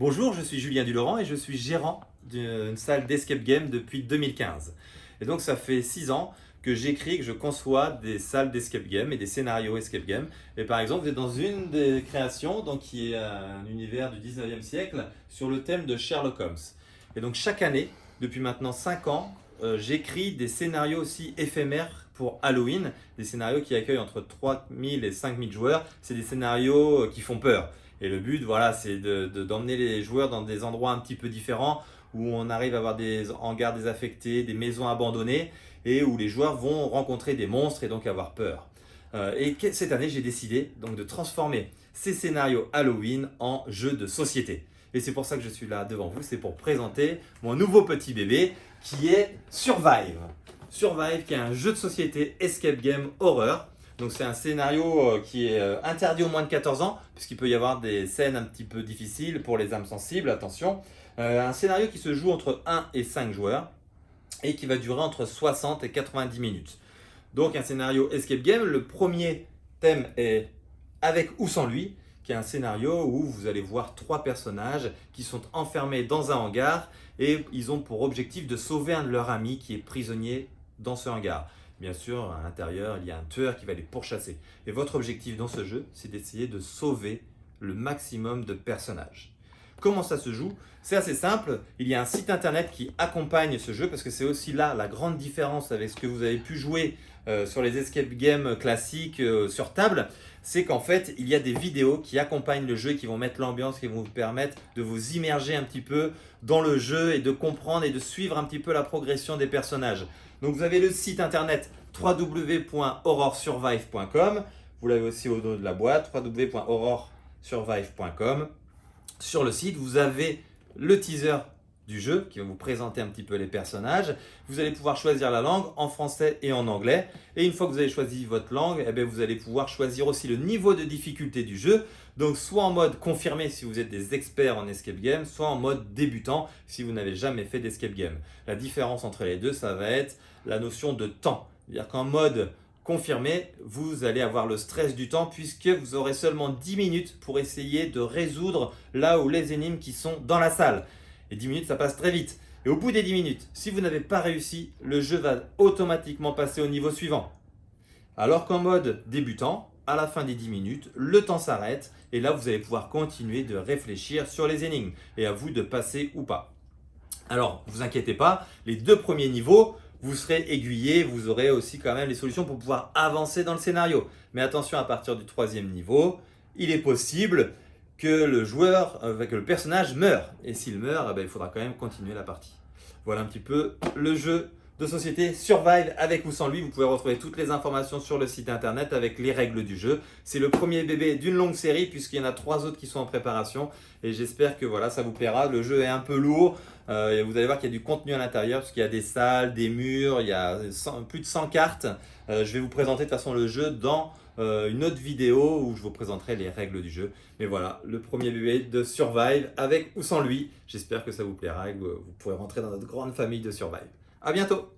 Bonjour, je suis Julien Dulaurent et je suis gérant d'une salle d'escape game depuis 2015. Et donc ça fait 6 ans que j'écris, que je conçois des salles d'escape game et des scénarios escape game. Et par exemple, vous êtes dans une des créations donc, qui est un univers du 19e siècle sur le thème de Sherlock Holmes. Et donc chaque année, depuis maintenant 5 ans, j'écris des scénarios aussi éphémères pour Halloween, des scénarios qui accueillent entre 3000 et 5000 joueurs. C'est des scénarios qui font peur. Et le but, voilà, c'est d'emmener les joueurs dans des endroits un petit peu différents où on arrive à avoir des hangars désaffectés, des maisons abandonnées et où les joueurs vont rencontrer des monstres et donc avoir peur. Cette année, j'ai décidé donc de transformer ces scénarios Halloween en jeux de société. Et c'est pour ça que je suis là devant vous, c'est pour présenter mon nouveau petit bébé qui est Survive. Survive qui est un jeu de société escape game horreur. Donc c'est un scénario qui est interdit aux moins de 14 ans, puisqu'il peut y avoir des scènes un petit peu difficiles pour les âmes sensibles, attention. Un scénario qui se joue entre 1 et 5 joueurs et qui va durer entre 60 et 90 minutes. Donc un scénario escape game, le premier thème est avec ou sans lui, qui est un scénario où vous allez voir 3 personnages qui sont enfermés dans un hangar et ils ont pour objectif de sauver un de leurs amis qui est prisonnier dans ce hangar. Bien sûr, à l'intérieur, il y a un tueur qui va les pourchasser. Et votre objectif dans ce jeu, c'est d'essayer de sauver le maximum de personnages. Comment ça se joue? C'est assez simple. Il y a un site internet qui accompagne ce jeu parce que c'est aussi là la grande différence avec ce que vous avez pu jouer sur les escape games classiques sur table. C'est qu'en fait, il y a des vidéos qui accompagnent le jeu et qui vont mettre l'ambiance, qui vont vous permettre de vous immerger un petit peu dans le jeu et de comprendre et de suivre un petit peu la progression des personnages. Donc vous avez le site internet www.horrorsurvive.com. Vous l'avez aussi au dos de la boîte, www.horrorsurvive.com. Sur le site, vous avez le teaser du jeu qui va vous présenter un petit peu les personnages. Vous allez pouvoir choisir la langue en français et en anglais. Et une fois que vous avez choisi votre langue, vous allez pouvoir choisir aussi le niveau de difficulté du jeu. Donc soit en mode confirmé si vous êtes des experts en escape game, soit en mode débutant si vous n'avez jamais fait d'escape game. La différence entre les deux, ça va être la notion de temps. C'est-à-dire qu'en mode confirmé, vous allez avoir le stress du temps puisque vous aurez seulement 10 minutes pour essayer de résoudre là où les énigmes qui sont dans la salle. Et 10 minutes, ça passe très vite. Et au bout des 10 minutes, si vous n'avez pas réussi, le jeu va automatiquement passer au niveau suivant. Alors qu'en mode débutant, à la fin des 10 minutes, le temps s'arrête et là, vous allez pouvoir continuer de réfléchir sur les énigmes et à vous de passer ou pas. Alors, vous inquiétez pas, les 2 premiers niveaux, vous serez aiguillé, vous aurez aussi quand même les solutions pour pouvoir avancer dans le scénario. Mais attention, à partir du 3e niveau, il est possible que que le personnage meure. Et s'il meurt, il faudra quand même continuer la partie. Voilà un petit peu le jeu de société Survive avec ou sans lui. Vous pouvez retrouver toutes les informations sur le site internet avec les règles du jeu. C'est le premier bébé d'une longue série puisqu'il y en a 3 autres qui sont en préparation. Et j'espère que voilà, ça vous plaira. Le jeu est un peu lourd. Et vous allez voir qu'il y a du contenu à l'intérieur parce qu'il y a des salles, des murs, il y a plus de 100 cartes. Je vais vous présenter de toute façon le jeu dans une autre vidéo où je vous présenterai les règles du jeu. Mais voilà, le premier bébé de Survive avec ou sans lui. J'espère que ça vous plaira et que vous pourrez rentrer dans notre grande famille de Survive. À bientôt!